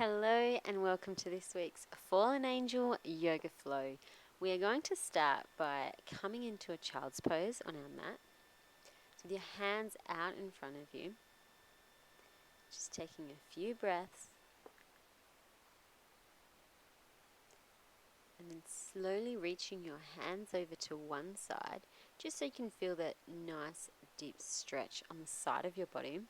Hello and welcome to this week's Fallen Angel Yoga Flow. We are going to start by coming into a child's pose on our mat with your hands out in front of you. Just taking a few breaths and then slowly reaching your hands over to one side just so you can feel that nice deep stretch on the side of your body.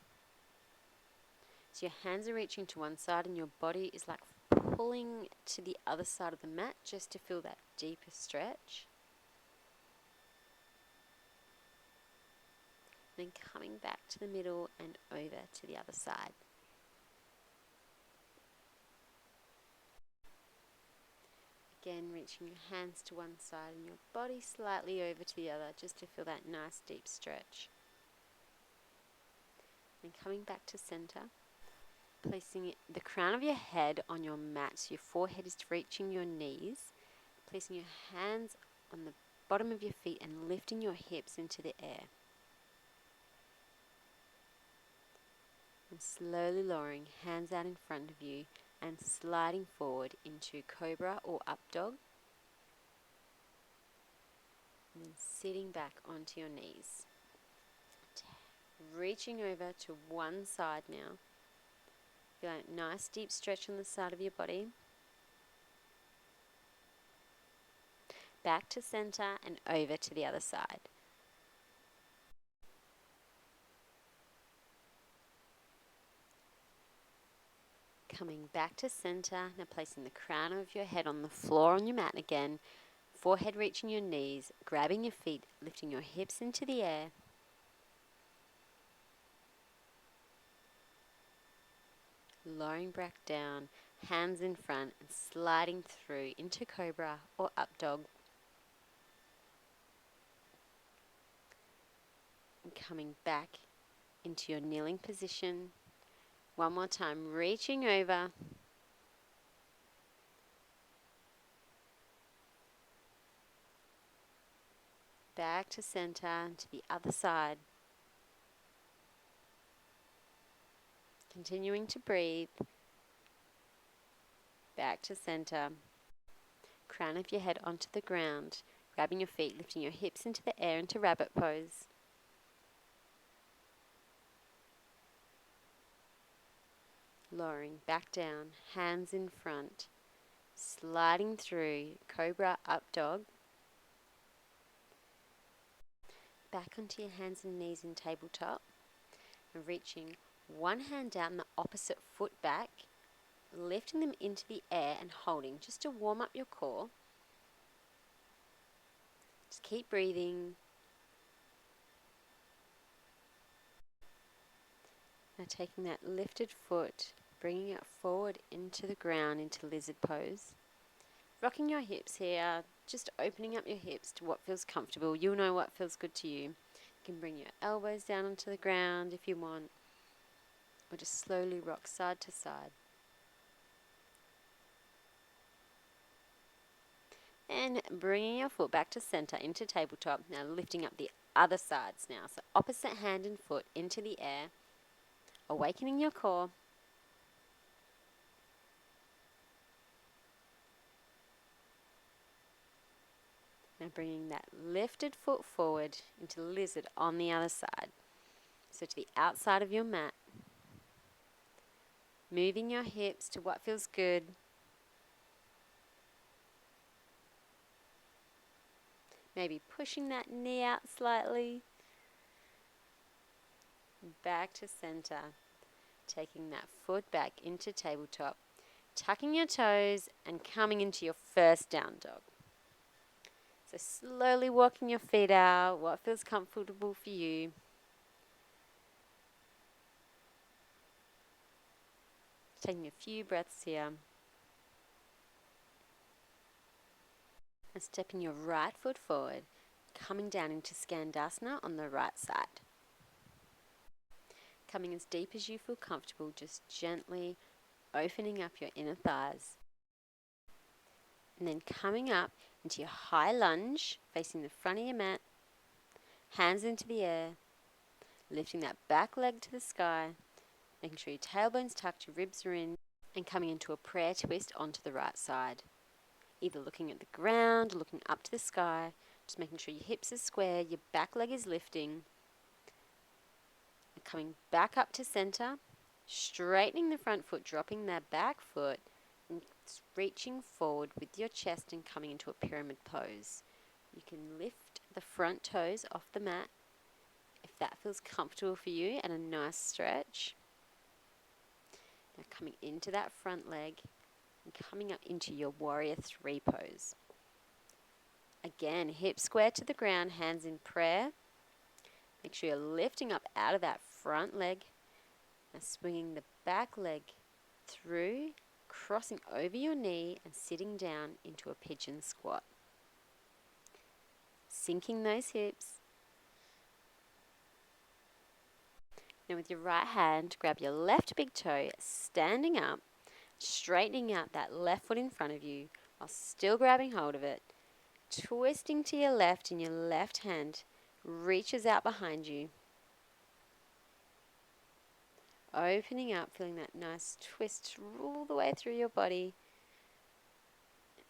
So your hands are reaching to one side and your body is like pulling to the other side of the mat just to feel that deeper stretch. Then coming back to the middle and over to the other side. Again, reaching your hands to one side and your body slightly over to the other just to feel that nice deep stretch. Then coming back to center. Placing the crown of your head on your mat so your forehead is reaching your knees. Placing your hands on the bottom of your feet and lifting your hips into the air. And slowly lowering hands out in front of you and sliding forward into cobra or up dog. And then sitting back onto your knees. Reaching over to one side now. Feel a nice deep stretch on the side of your body. Back to center and over to the other side. Coming back to center, now placing the crown of your head on the floor on your mat again. Forehead reaching your knees, grabbing your feet, lifting your hips into the air. Lowering back down, hands in front and sliding through into cobra or up dog. And coming back into your kneeling position. One more time, reaching over. Back to center and to the other side. Continuing to breathe. Back to center. Crown of your head onto the ground. Grabbing your feet, lifting your hips into the air into rabbit pose. Lowering back down, hands in front. Sliding through cobra up dog. Back onto your hands and knees in tabletop. And reaching one hand out and the opposite foot back. Lifting them into the air and holding just to warm up your core. Just keep breathing. Now taking that lifted foot, bringing it forward into the ground, into lizard pose. Rocking your hips here, just opening up your hips to what feels comfortable. You'll know what feels good to you. You can bring your elbows down onto the ground if you want, or just slowly rock side to side. And bringing your foot back to center into tabletop. Now lifting up the other sides now. So opposite hand and foot into the air. Awakening your core. Now bringing that lifted foot forward into lizard on the other side. So to the outside of your mat. Moving your hips to what feels good. Maybe pushing that knee out slightly. Back to center. Taking that foot back into tabletop. Tucking your toes and coming into your first down dog. So slowly walking your feet out, what feels comfortable for you. Taking a few breaths here. And stepping your right foot forward, coming down into Skandasana on the right side. Coming as deep as you feel comfortable, just gently opening up your inner thighs. And then coming up into your high lunge, facing the front of your mat, hands into the air, lifting that back leg to the sky, making sure your tailbone's tucked, your ribs are in. and coming into a prayer twist onto the right side. Either looking at the ground or looking up to the sky, just making sure your hips are square, your back leg is lifting, and coming back up to center, straightening the front foot, dropping that back foot, and reaching forward with your chest and coming into a pyramid pose. You can lift the front toes off the mat if that feels comfortable for you, and a nice stretch. Now coming into that front leg and coming up into your warrior 3 pose. Again, hips square to the ground, hands in prayer. Make sure you're lifting up out of that front leg. Now swinging the back leg through, crossing over your knee and sitting down into a pigeon squat. Sinking those hips. Now with your right hand, grab your left big toe, standing up, straightening out that left foot in front of you while still grabbing hold of it. Twisting to your left, and your left hand reaches out behind you. Opening up, feeling that nice twist all the way through your body.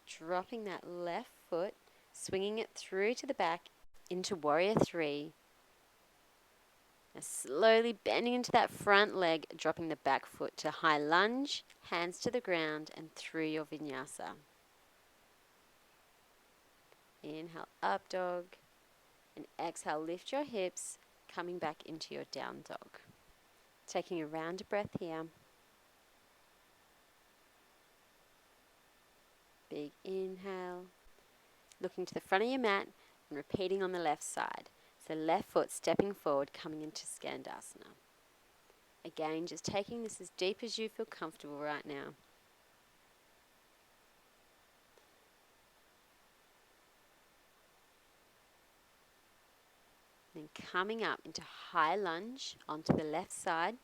Dropping that left foot, swinging it through to the back into warrior 3. Now slowly bending into that front leg, dropping the back foot to high lunge, hands to the ground and through your vinyasa. Inhale, up dog, and exhale, lift your hips, coming back into your down dog. Taking a round breath here. Big inhale. Looking to the front of your mat and repeating on the left side. So left foot stepping forward, coming into Skandasana. Again, just taking this as deep as you feel comfortable right now. Then coming up into high lunge onto the left side.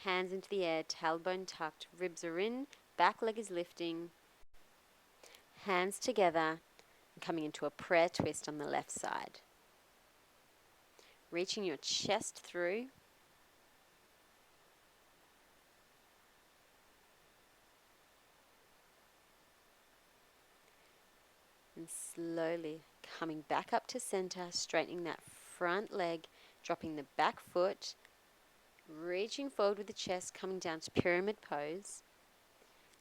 Hands into the air, tailbone tucked, ribs are in, back leg is lifting. Hands together and coming into a prayer twist on the left side. Reaching your chest through. And slowly coming back up to center, straightening that front leg, dropping the back foot, reaching forward with the chest, coming down to pyramid pose.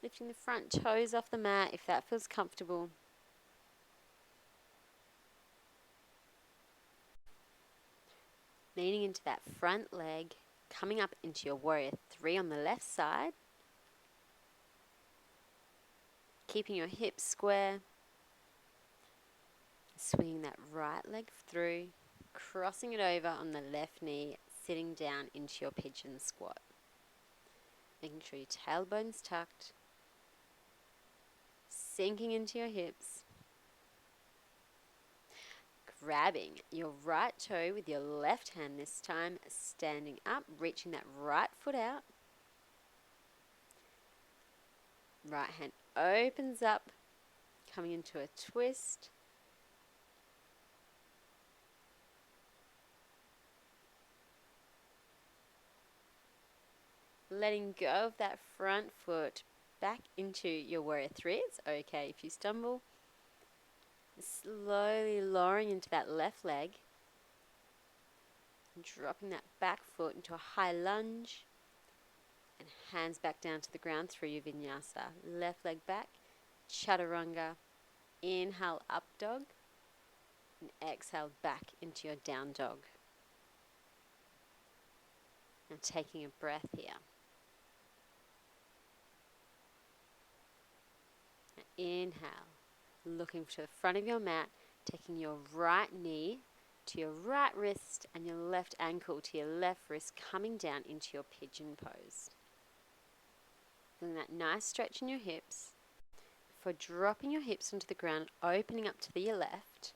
Lifting the front toes off the mat if that feels comfortable. Leaning into that front leg, coming up into your warrior 3 on the left side. Keeping your hips square. Swinging that right leg through, crossing it over on the left knee, sitting down into your pigeon squat. Making sure your tailbone's tucked. Sinking into your hips. Grabbing your right toe with your left hand this time, standing up, reaching that right foot out. Right hand opens up, coming into a twist. Letting go of that front foot back into your warrior 3. It's okay if you stumble. Slowly lowering into that left leg. And dropping that back foot into a high lunge. And hands back down to the ground through your vinyasa. Left leg back. Chaturanga. Inhale, up dog. And exhale back into your down dog. Now taking a breath here. Inhale, looking to the front of your mat, taking your right knee to your right wrist and your left ankle to your left wrist, coming down into your pigeon pose. Feeling that nice stretch in your hips. Before dropping your hips onto the ground, opening up to your left,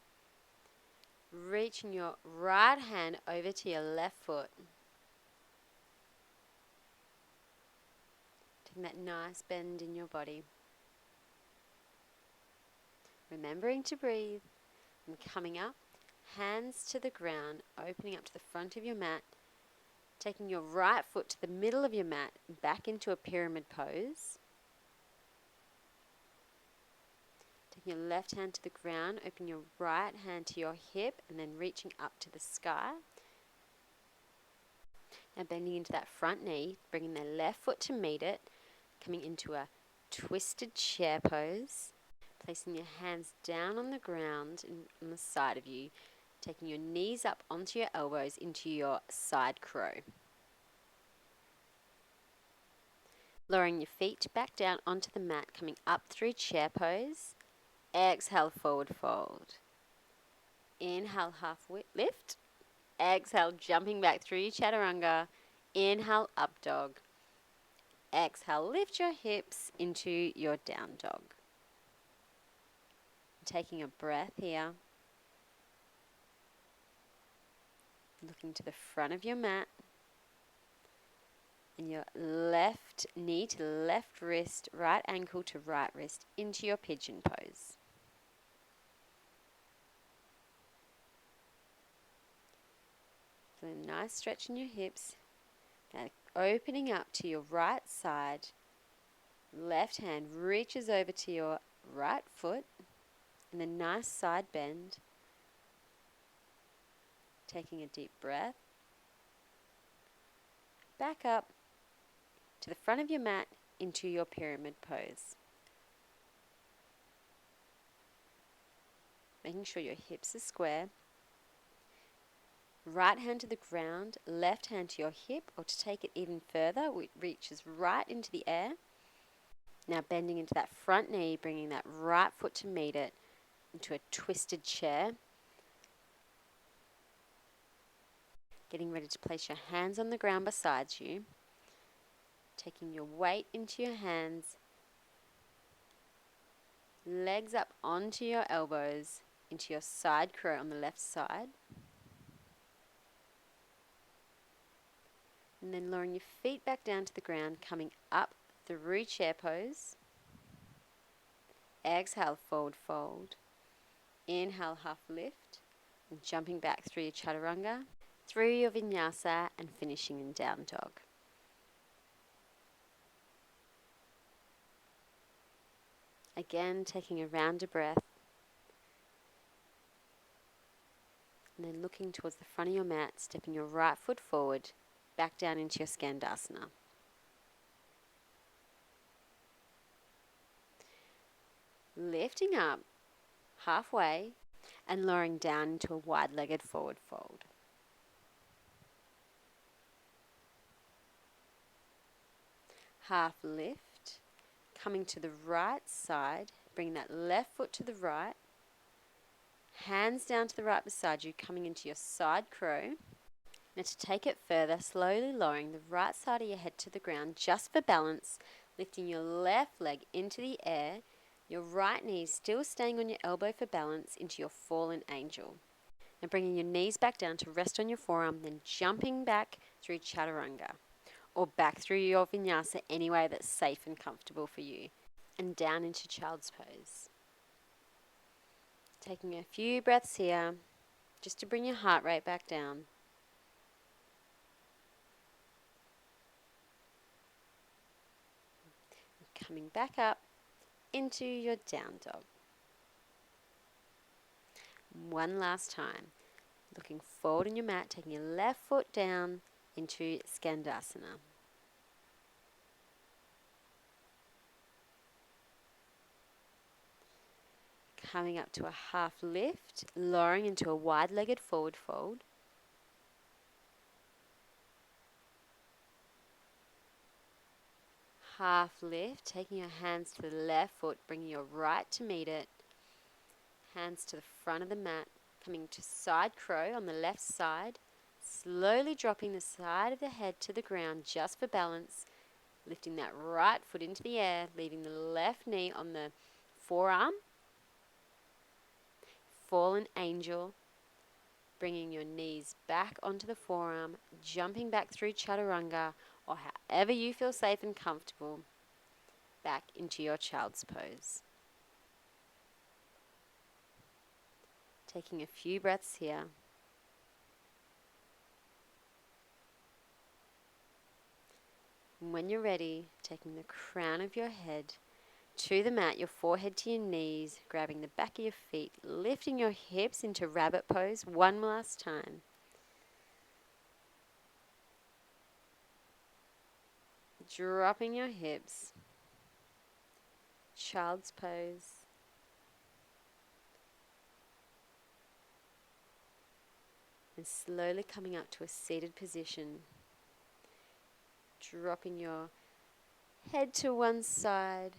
reaching your right hand over to your left foot. Taking that nice bend in your body. Remembering to breathe and coming up, hands to the ground, opening up to the front of your mat, Taking your right foot to the middle of your mat, back into a pyramid pose. Taking your left hand to the ground, open your right hand to your hip, and then reaching up to the sky. Now bending into that front knee, bringing the left foot to meet it, coming into a twisted chair pose. Placing your hands down on the ground on the side of you, taking your knees up onto your elbows into your side crow. Lowering your feet back down onto the mat, coming up through chair pose. Exhale, forward fold. Inhale, half lift. Exhale, jumping back through your chaturanga. Inhale, up dog. Exhale, lift your hips into your down dog. Taking a breath here. Looking to the front of your mat. And your left knee to left wrist, right ankle to right wrist into your pigeon pose. So a nice stretch in your hips. Now opening up to your right side. Left hand reaches over to your right foot. And a nice side bend. Taking a deep breath. Back up to the front of your mat into your pyramid pose. Making sure your hips are square. Right hand to the ground, left hand to your hip, or to take it even further, it reaches right into the air. Now bending into that front knee, bringing that right foot to meet it into a twisted chair. Getting ready to place your hands on the ground beside you. Taking your weight into your hands. Legs up onto your elbows, into your side crow on the left side. And then lowering your feet back down to the ground, coming up through chair pose. Exhale, forward fold. Inhale, half lift. And jumping back through your chaturanga, through your vinyasa, and finishing in down dog. Again, taking a rounder breath. And then looking towards the front of your mat, stepping your right foot forward, back down into your Skandasana. Lifting up halfway and lowering down into a wide-legged forward fold. Half lift, coming to the right side, bring that left foot to the right, hands down to the right beside you, coming into your side crow. Now to take it further, slowly lowering the right side of your head to the ground just for balance, lifting your left leg into the air, your right knee still staying on your elbow for balance into your fallen angel. Now bringing your knees back down to rest on your forearm, then jumping back through chaturanga or back through your vinyasa any way that's safe and comfortable for you, and down into child's pose. Taking a few breaths here just to bring your heart rate back down. Coming back up into your down dog. One last time. Looking forward on your mat, taking your left foot down into Skandasana. Coming up to a half lift, lowering into a wide-legged forward fold. Half lift, taking your hands to the left foot, bringing your right to meet it. Hands to the front of the mat, coming to side crow on the left side. Slowly dropping the side of the head to the ground just for balance. Lifting that right foot into the air, leaving the left knee on the forearm. Fallen angel. Bringing your knees back onto the forearm, jumping back through chaturanga, or however you feel safe and comfortable, back into your child's pose. Taking a few breaths here. And when you're ready, taking the crown of your head to the mat, your forehead to your knees, grabbing the back of your feet, lifting your hips into rabbit pose one last time. Dropping your hips, child's pose. And slowly coming up to a seated position. Dropping your head to one side.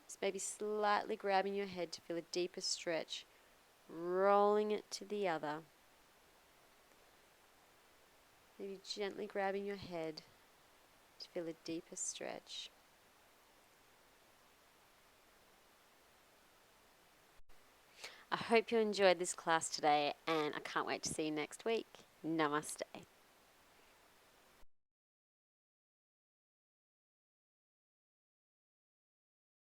Just maybe slightly grabbing your head to feel a deeper stretch. Rolling it to the other. Maybe gently grabbing your head to feel a deeper stretch. I hope you enjoyed this class today, and I can't wait to see you next week. Namaste.